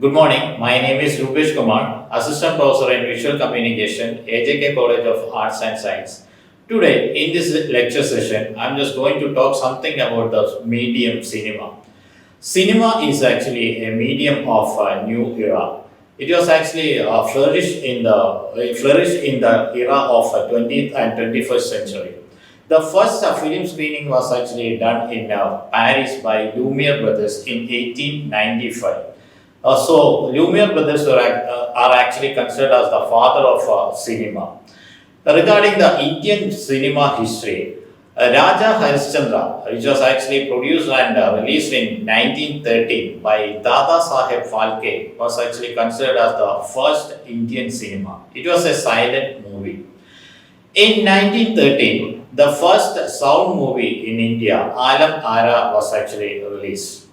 Good morning. My name is Rupeshkumar, Assistant Professor in Visual Communication, AJK College of Arts and Science. Today, in this lecture session, I'm just going to talk something about the medium cinema. Cinema is actually a medium of a new era. It was actually flourished in the era of 20th and 21st century. The first film screening was actually done in Paris by Lumiere brothers in 1895. So Lumiere brothers are actually considered as the father of cinema. Regarding the Indian cinema history, Raja Harishchandra, which was actually produced and released in 1913 by Dada Saheb Phalke, was actually considered as the first Indian cinema. It was a silent movie. In 1913, the first sound movie in India, Alam Ara, was actually released.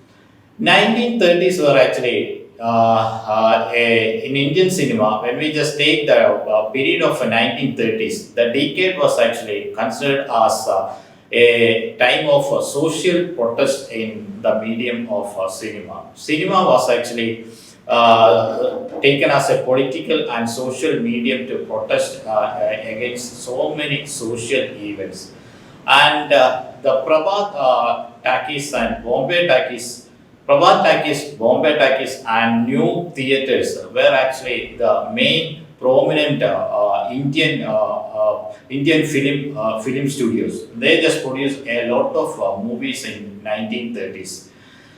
1930s were actually in Indian cinema. When we just take the period of 1930s, the decade was actually considered as a time of social protest in the medium of cinema. Cinema was actually taken as a political and social medium to protest against so many social events. And the Prabhat Takis and Bombay Takis, Bombay Takis, and New Theatres were actually the main prominent Indian film studios. They just produced a lot of movies in 1930s.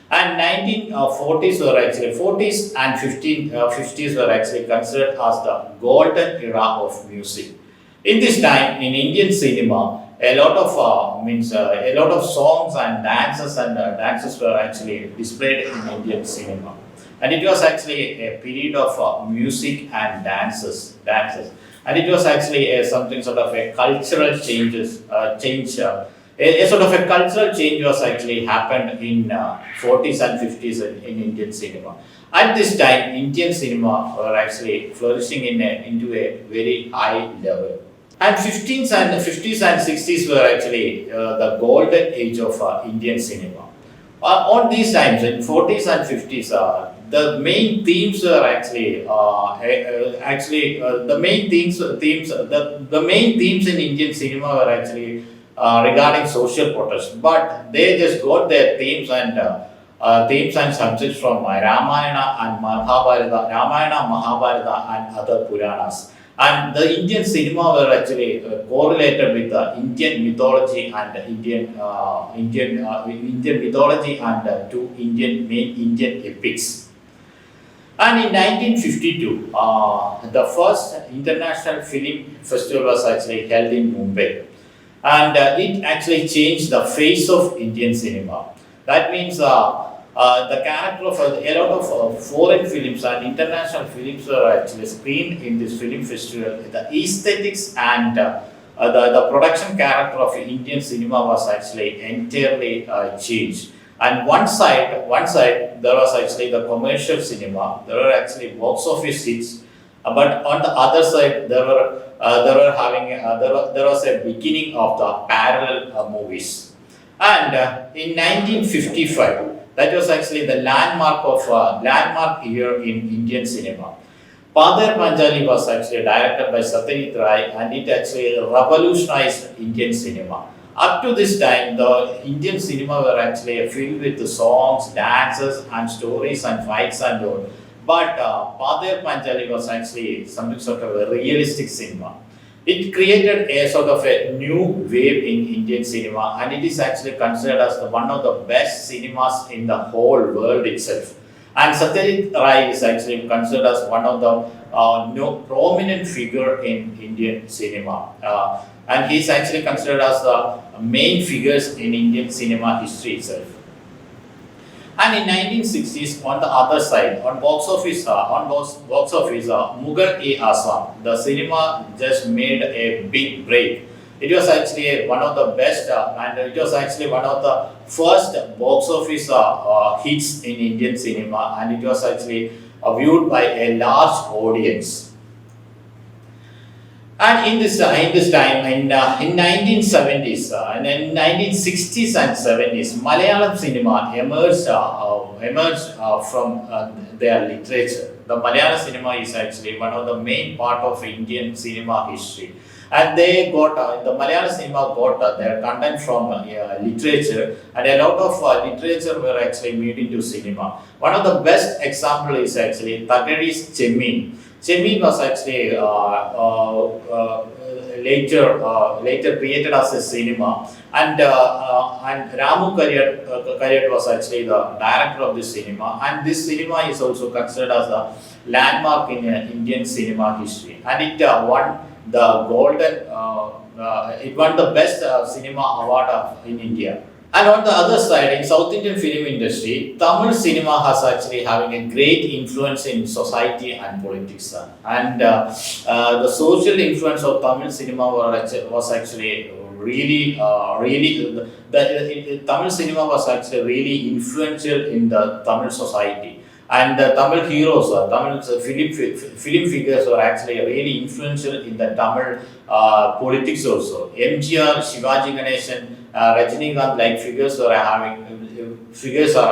And 1940s were actually 40s and 50s were actually considered as the golden era of music. In this time, in Indian cinema, a lot of songs and dances were actually displayed in Indian cinema, and it was actually a period of music and dances, and it was actually something sort of a cultural a sort of a cultural change was actually happened in 40s and 50s in Indian cinema. At this time, Indian cinema were actually flourishing into a very high level. And 50s and 60s were actually the golden age of Indian cinema. On these times, in 40s and 50s, the main themes were the main themes in Indian cinema were actually regarding social protest. But they just got their themes and subjects from Ramayana and Mahabharata, and other Puranas. And the Indian cinema were actually correlated with the Indian mythology and Indian mythology and two main Indian epics. And in 1952, the first international film festival was actually held in Mumbai, and it actually changed the face of Indian cinema. That means the character of a lot of foreign films and international films were actually screened in this film festival. The aesthetics and the production character of Indian cinema was actually entirely changed. And one side there was actually the commercial cinema. There were actually box office hits, but on the other side there was a beginning of the parallel movies. And in 1955. That was actually the landmark year in Indian cinema. Padar Panjali was actually directed by Satyajit Ray, and it actually revolutionized Indian cinema. Up to this time, the Indian cinema were actually filled with the songs, dances, and stories and fights and all. But Padar Panjali was actually something sort of a realistic cinema. It created a sort of a new wave in Indian cinema, and it is actually considered as one of the best cinemas in the whole world itself. And Satyajit Ray is actually considered as one of the prominent figure in Indian cinema, and he is actually considered as the main figures in Indian cinema history itself. And in 1960s, on the other side, on box office, Mughal e Assam, the cinema just made a big break. It was actually one of the best, and it was actually one of the first box office hits in Indian cinema, and it was actually viewed by a large audience. And in this time, in 1970s, and in 1960s and 70s, Malayalam cinema emerged from their literature. The Malayalam cinema is actually one of the main part of Indian cinema history. And they got the Malayalam cinema got their content from literature, and a lot of literature were actually made into cinema. One of the best example is actually Thakari's Chemin. Chemin was actually later created as a cinema, and Ramu Kariyat was actually the director of this cinema, and this cinema is also considered as a landmark in Indian cinema history, and it won the best cinema award in India. And on the other side, in South Indian film industry, Tamil cinema has actually having a great influence in society and politics. The social influence of Tamil cinema was actually Tamil cinema was actually really influential in the Tamil society. And the Tamil heroes, Tamil film figures were actually really influential in the Tamil politics also. MGR, Shivaji Ganesan, Rajinikanth like figures are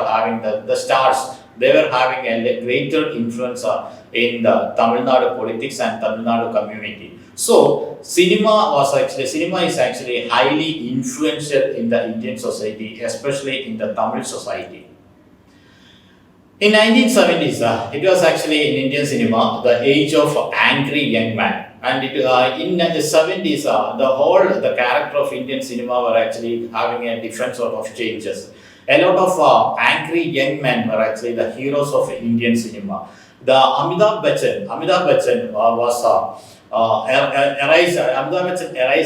having the stars. They were having a greater influence in the Tamil Nadu politics and Tamil Nadu community. So cinema is actually highly influential in the Indian society, especially in the Tamil society. In 1970s, it was actually in Indian cinema the age of angry young man, and in the 70s, the character of Indian cinema were actually having a different sort of changes. A lot of angry young men were actually the heroes of Indian cinema. The Amitabh Bachchan Amitabh Bachchan arised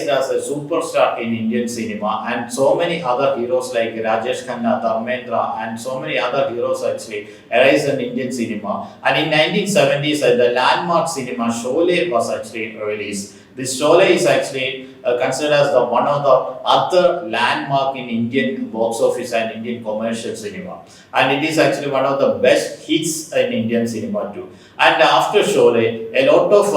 as a superstar in Indian cinema, and so many other heroes like Rajesh Khanna, Dharmendra, and so many other heroes actually arised in Indian cinema. And in 1970s, the landmark cinema Sholay was actually released. This Sholay is actually considered as one of the other landmark in Indian box office and Indian commercial cinema, and it is actually one of the best hits in Indian cinema too. And after Sholay, a lot of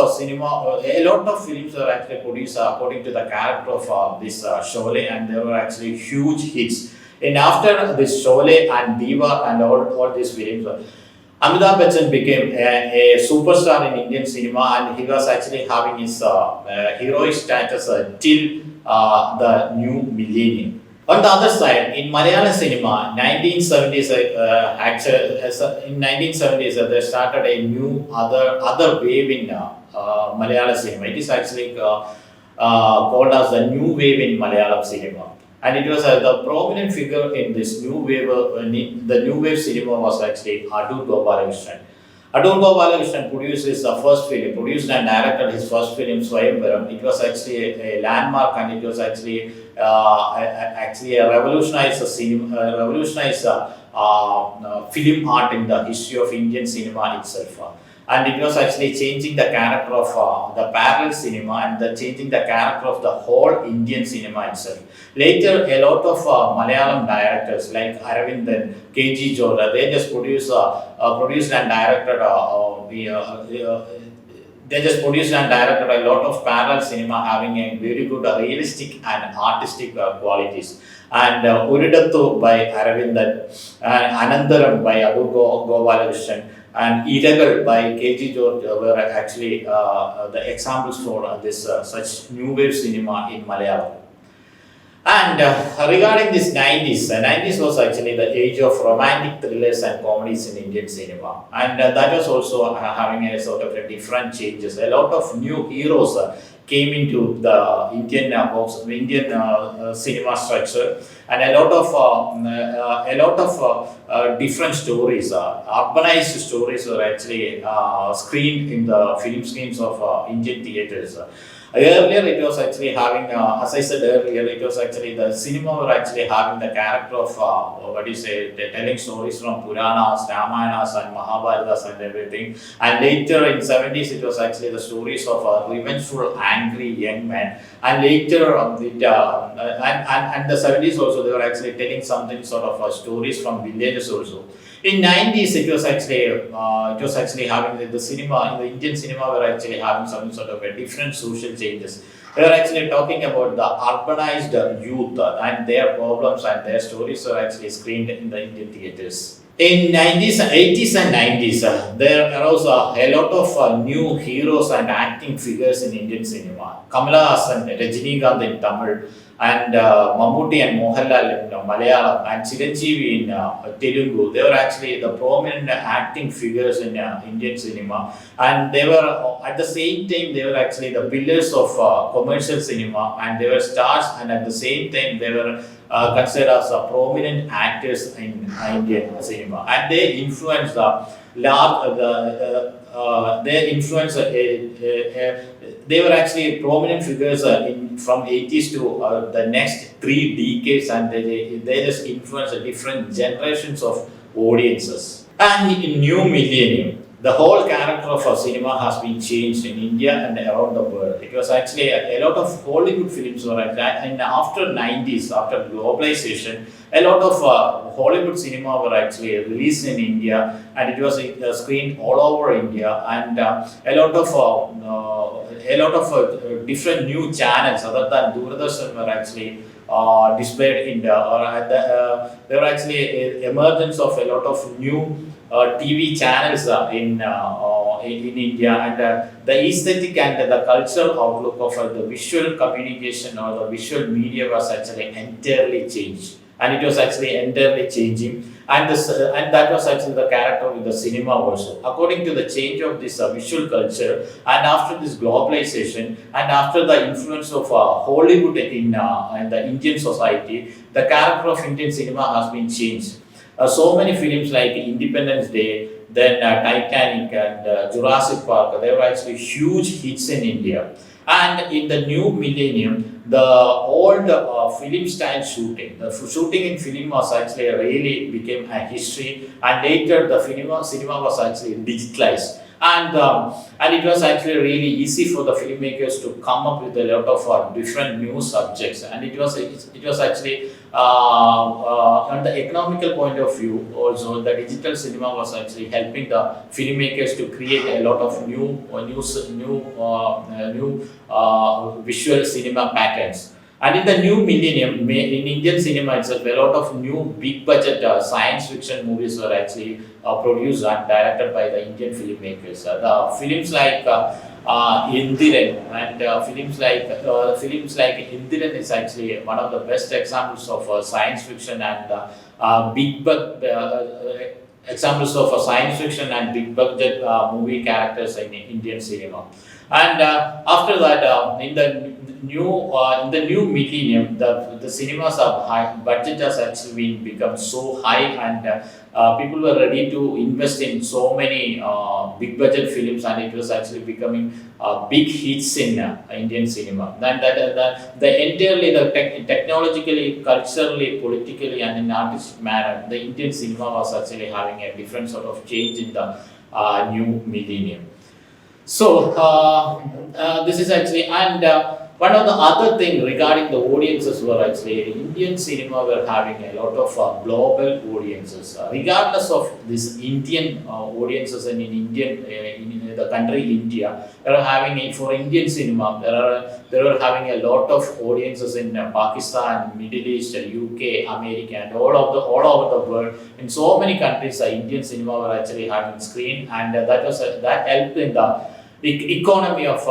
films were actually produced according to the character of this Sholay, and they were actually huge hits. And after this Sholay and Diva and all these films, Amitabh Bachchan became a superstar in Indian cinema, and he was actually having his heroic status till the new millennium. On the other side, in Malayalam cinema, 1970s, they started a new other wave in Malayalam cinema. It is actually called as the new wave in Malayalam cinema. And it was the prominent figure in this new wave. The new wave cinema was actually Adur Gopalakrishnan. Adur Gopalakrishnan produced and directed his first film Swayamvaram. It was actually a landmark, and it was actually a revolutionized film art in the history of Indian cinema itself. And it was actually changing the character of the parallel cinema, and changing the character of the whole Indian cinema itself. Later, a lot of Malayalam directors like Aravindan, KG Jorda, they just produced and directed a lot of parallel cinema having a very good realistic and artistic qualities. And Uridattu by Aravindan, and Anandaram by Adur Gopalakrishnan, and Iragal by KG George were actually the examples for this such new wave cinema in Malayalam. And regarding this 90s was actually the age of romantic thrillers and comedies in Indian cinema, and that was also having a sort of a different changes. A lot of new heroes came into the Indian cinema structure, and a lot of different stories, urbanized stories were actually screened in the film screens of Indian theatres. Earlier, it was actually having, as I said earlier, it was actually the cinema were actually having the character of telling stories from Puranas, Ramayanas, and Mahabharatas and everything. And later in 70s, it was actually the stories of revengeful, angry young men. And later, and the 70s also, they were actually telling something sort of stories from villages also. In 90s, it was actually having the cinema, in the Indian cinema were actually having some sort of a different social changes. We are actually talking about the urbanized youth and their problems and their stories are actually screened in the Indian theatres. In 90s, 80s and 90s, there arose a lot of new heroes and acting figures in Indian cinema. Kamala Hassan, Rajinikanth in Tamil, and Mammootty and Mohanlal in Malayalam, and Chiranjeevi in Telugu. They were actually the prominent acting figures in Indian cinema, and they were at the same time they were actually the pillars of commercial cinema, and they were stars, and at the same time they were considered as prominent actors in Indian cinema, and they influenced their influence. They were actually prominent figures from 80s to the next 3 decades, and they just influenced different generations of audiences. And in new millennium, the whole character of cinema has been changed in India and around the world. It was actually a lot of Hollywood films were at that, and after 90s, after globalization, a lot of Hollywood cinema were actually released in India, and it was screened all over India, and a lot of different new channels other than Doordarshan were actually displayed in the, there were actually a emergence of a lot of new TV channels in India, and the aesthetic and the cultural outlook of the visual communication or the visual media was actually entirely changed, and it was actually entirely changing, and that was actually the character with the cinema also. According to the change of this visual culture, and after this globalization, and after the influence of Hollywood in the Indian society, the character of Indian cinema has been changed. So many films like Independence Day, then Titanic and Jurassic Park, they were actually huge hits in India. And in the new millennium, the old film style shooting, the shooting in film was actually really became a history, and later the cinema was actually digitalized. And it was actually really easy for the filmmakers to come up with a lot of different new subjects, and it was actually on the economical point of view also, the digital cinema was actually helping the filmmakers to create a lot of new visual cinema patterns. And in the new millennium, in Indian cinema itself, a lot of new big budget science fiction movies were actually produced and directed by the Indian filmmakers. The films like Indiran and films like Indiran is actually one of the best examples of science fiction and big budget examples of science fiction and big budget movie characters in Indian cinema. And after that, in the new millennium, the cinemas are high, budget has actually become so high, and people were ready to invest in so many big budget films, and it was actually becoming big hits in Indian cinema. And the entirely technologically, culturally, politically, and in artistic manner, the Indian cinema was actually having a different sort of change in the new millennium. So this is actually, and one of the other thing regarding the audiences were actually Indian cinema were having a lot of global audiences, regardless of this Indian audiences, and in Indian in the country India, they are having for Indian cinema they were having a lot of audiences in Pakistan, Middle East, UK, America, and all over the world. In so many countries, Indian cinema were actually having screen, and that helped in the economy of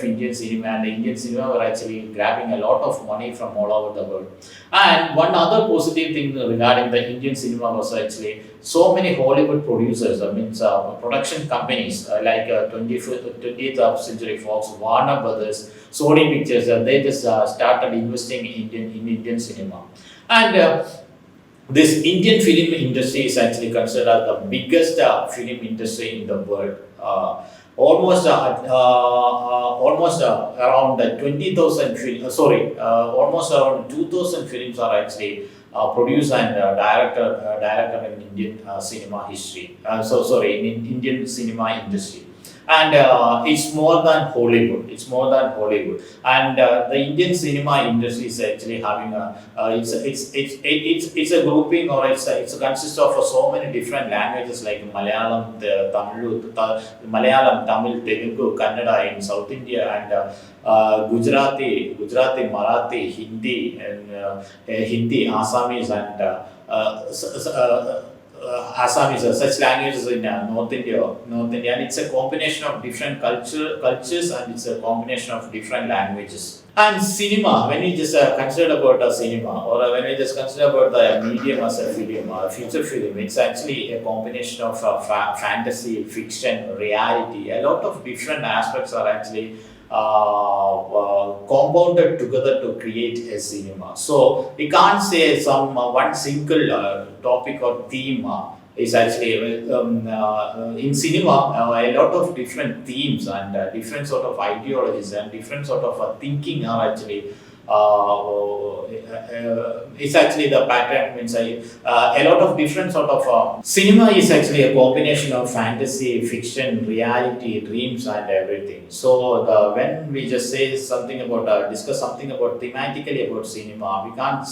Indian cinema, and the Indian cinema were actually grabbing a lot of money from all over the world. And one other positive thing regarding the Indian cinema was actually so many Hollywood producers, production companies like 20th Century Fox, Warner Brothers, Sony Pictures, they just started investing in Indian cinema. And this Indian film industry is actually considered the biggest film industry in the world. Almost around 20,000 almost around 2,000 films are actually produced and directed in Indian cinema history. In Indian cinema industry. And it's more than Hollywood. It's more than Hollywood. And the Indian cinema industry is actually having it's a grouping, or it's consists of so many different languages like Malayalam, Malayalam, Tamil, Telugu, Kannada in South India, and Gujarati, Marathi, Hindi, and Hindi, Assamese, and Assamese, such languages in North India, and it's a combination of different cultures, and it's a combination of different languages. And cinema, when we just consider about a cinema, or when we just consider about the medium as a film or a feature film, it's actually a combination of fantasy, fiction, reality. A lot of different aspects are actually compounded together to create a cinema. So we can't say some one single topic or theme is actually in cinema. A lot of different themes and different sort of ideologies and different sort of thinking are actually it's actually the pattern means a lot of different sort of cinema is actually a combination of fantasy, fiction, reality, dreams, and everything. So when we just say something about discuss something about thematically about cinema, we can't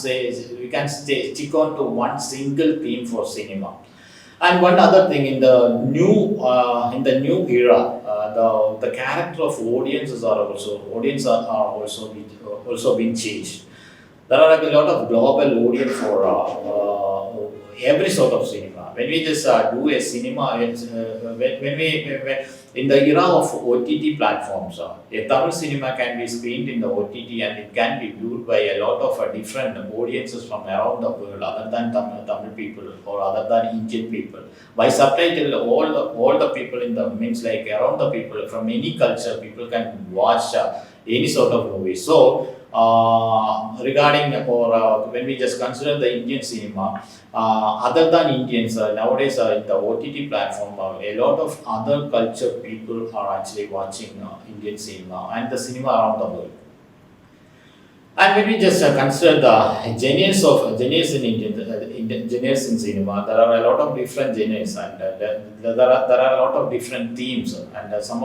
stick on to one single theme for cinema. And one other thing, in the new era, the character of audiences are also being changed. There are like a lot of global audience for every sort of cinema. When we just do a cinema, when in the era of OTT platforms, a Tamil cinema can be screened in the OTT, and it can be viewed by a lot of different audiences from around the world, other than Tamil people or other than Indian people. By subtitle, all the people in the means like around the people from any culture, people can watch any sort of movie. So regarding or when we just consider the Indian cinema, other than Indians, nowadays in the OTT platform, a lot of other culture people are actually watching Indian cinema and the cinema around the world. And when we just consider the genres in genres in cinema, there are a lot of different genres, and there are a lot of different themes, and some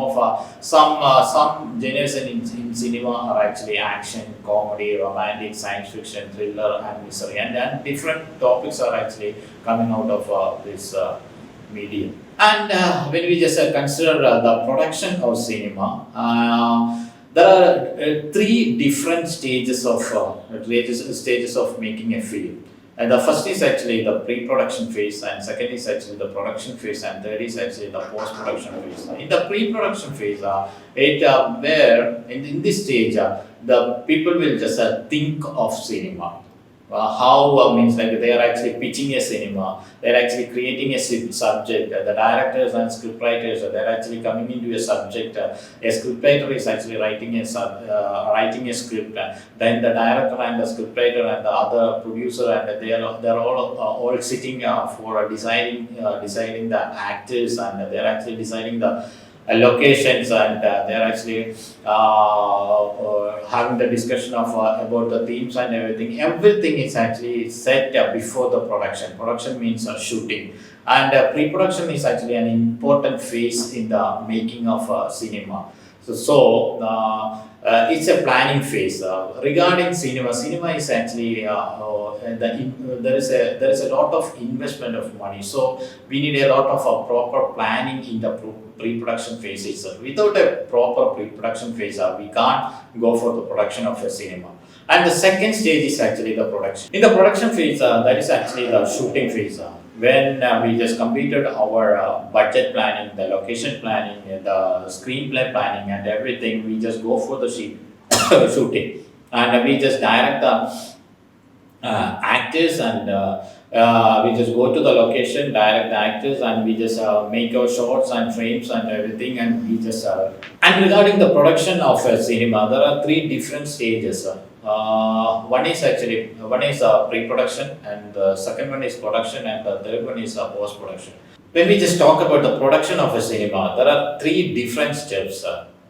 genres in cinema are actually action, comedy, romantic, science fiction, thriller, and mystery, and different topics are actually coming out of this medium. And when we just consider the production of cinema, there are three different stages of making a film. And the first is actually the pre-production phase, and second is actually the production phase, and third is actually the post-production phase. In the pre-production phase, where in this stage, the people will just think of cinema. How means like they are actually pitching a cinema, they are actually creating a subject. The directors and scriptwriters, they are actually coming into a subject. A scriptwriter is actually writing a script. Then the director and the scriptwriter and the other producer, and they are all sitting for deciding the actors, and they are actually deciding the locations, and they are actually having the discussion of about the themes and everything. Everything is actually set before the production. Production means shooting, and pre-production is actually an important phase in the making of cinema. So it's a planning phase. Regarding cinema is actually there is a lot of investment of money. So we need a lot of proper planning in the pre-production phase itself. Without a proper pre-production phase, we can't go for the production of a cinema. And the second stage is actually the production. In the production phase, that is actually the shooting phase. When we just completed our budget planning, the location planning, the screenplay planning, and everything, we just go for the shooting, and we just direct the actors, and we just go to the location, direct the actors, and we just make our shots and frames and everything, and we just and regarding the production of a cinema, there are three different stages. One is pre-production, and the second one is production, and the third one is post-production. When we just talk about the production of a cinema, there are three different steps.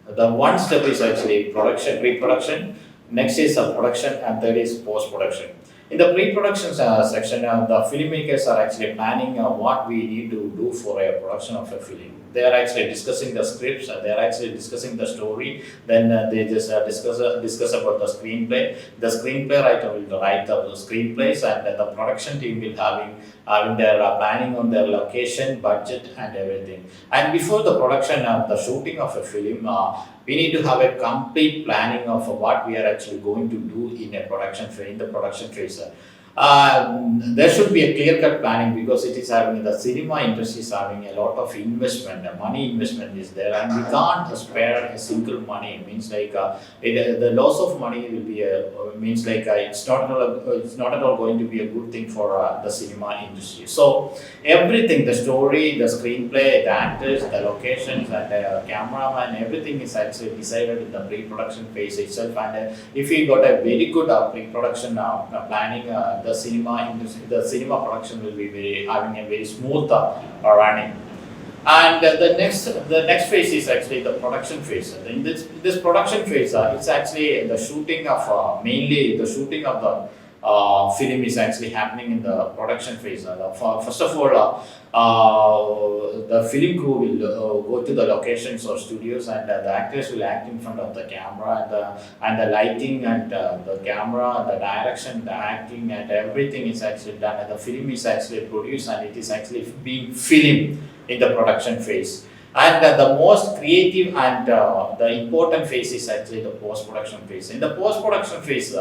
The one step is actually pre-production, next is production, and third is post-production. In the pre-production section, the filmmakers are actually planning what we need to do for a production of a film. they are actually discussing the scripts, they are actually discussing the story, then they just discuss about the screenplay. The screenplay writer will write the screenplays, and the production team will having their planning on their location, budget, and everything. And before the production, the shooting of a film, we need to have a complete planning of what we are actually going to do in a production phase, in the production phase. There should be a clear-cut planning, because it is having, the cinema industry is having a lot of investment, money investment is there, and we can't spare a single money. It means like the loss of money will be means like it's not at all going to be a good thing for the cinema industry. So everything, the story, the screenplay, the actors, the locations, and the cameraman, everything is actually decided in the pre-production phase itself. And if we got a very good pre-production planning, the cinema industry, the cinema production will be having a very smooth running. And the next phase is actually the production phase. In this production phase, it's actually the shooting of mainly the shooting of the film is actually happening in the production phase. First of all, the film crew will go to the locations or studios, and the actors will act in front of the camera, and the lighting, and the camera, the direction, the acting, and everything is actually done, and the film is actually produced, and it is actually being filmed in the production phase. And the most creative and the important phase is actually the post-production phase. In the post-production phase, we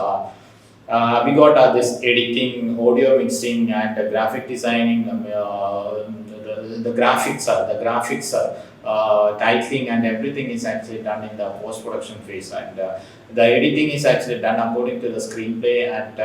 got this editing, audio mixing, and graphic designing, the graphics, titling, and everything is actually done in the post-production phase. And the editing is actually done according to the screenplay, and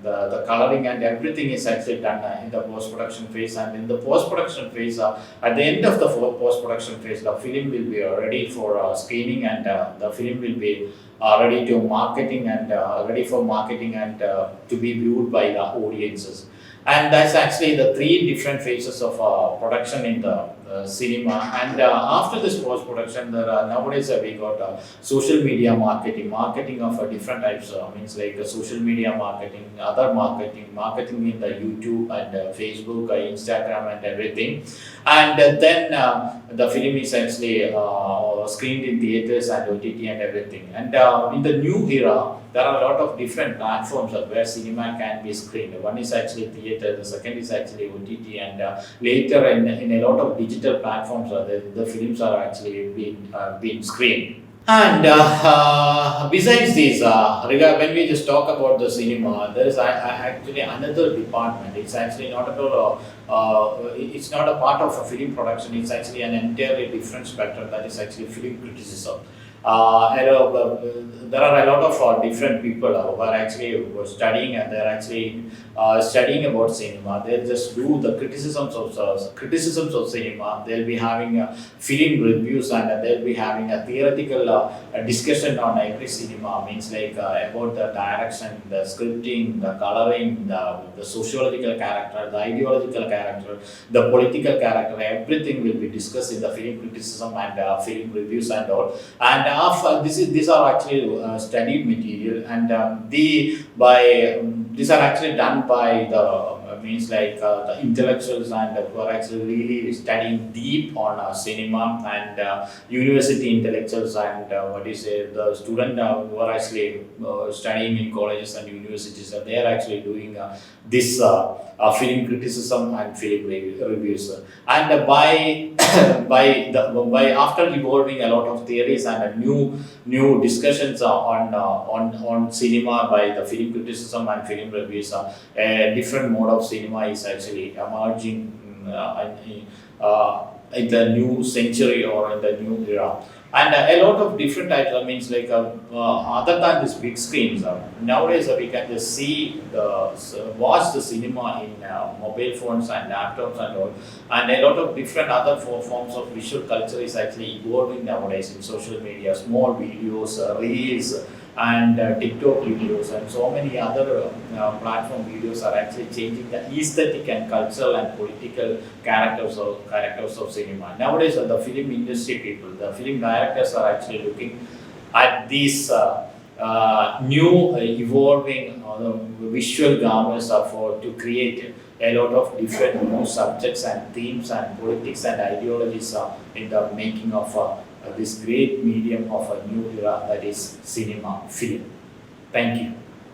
the coloring and everything is actually done in the post-production phase. And in the post-production phase, at the end of the post-production phase, the film will be ready for screening, and the film will be ready to marketing, and ready for marketing, and to be viewed by the audiences. And that's actually the three different phases of production in the cinema. And after this post-production, nowadays we got social media marketing of different types. Means like social media marketing, other marketing in the YouTube and Facebook, Instagram, and everything. And then the film is actually screened in theaters and OTT and everything. And in the new era, there are a lot of different platforms where cinema can be screened. One is actually theater, the second is actually OTT, and later in a lot of digital platforms, the films are actually being screened. And besides this, when we just talk about the cinema, there is actually another department. It's actually not at all. It's not a part of a film production. It's actually an entirely different spectrum. That is actually film criticism. There are a lot of different people who are actually studying, and they are actually studying about cinema. They just do the criticisms of cinema. They'll be having film reviews, and they'll be having a theoretical discussion on every cinema. Means like about the direction, the scripting, the coloring, the sociological character, the ideological character, the political character. Everything will be discussed in the film criticism and film reviews and all. And these are actually studied material, and these are actually done by the means like the intellectuals, and who are actually really studying deep on cinema, and university intellectuals, and the student who are actually studying in colleges and universities, and they are actually doing this film criticism and film reviews. And by after evolving a lot of theories and new discussions on cinema by the film criticism and film reviews, a different mode of cinema is actually emerging in the new century or in the new era. And a lot of different types, means like other than these big screens, nowadays we can just watch the cinema in mobile phones and laptops and all. And a lot of different other forms of visual culture is actually evolving nowadays in social media, small videos, reels, and TikTok videos, and so many other platform videos are actually changing the aesthetic and cultural and political characters of cinema. Nowadays, the film industry people, the film directors are actually looking at these new evolving visual garments to create a lot of different new subjects and themes and politics and ideologies in the making of this great medium of a new era, that is cinema, film. Thank you.